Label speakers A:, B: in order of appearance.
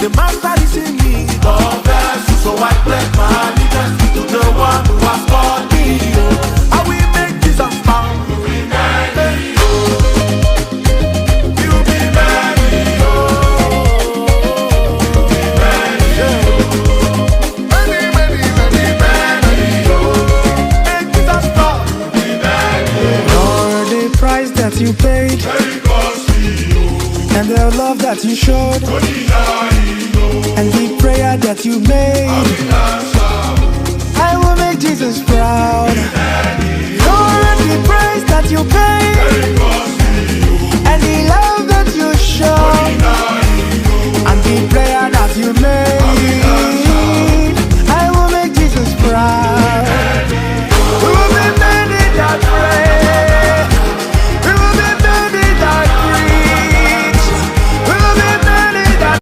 A: The master is in me. God bless you, so I pledge my allegiance to the one who has called me. I will make Jesus proud. You be many, you be many, you be many, many, many, many, many, make Jesus proud. You be many.
B: Lord, the price that you paid
A: Very costly,
B: and the love that you showed.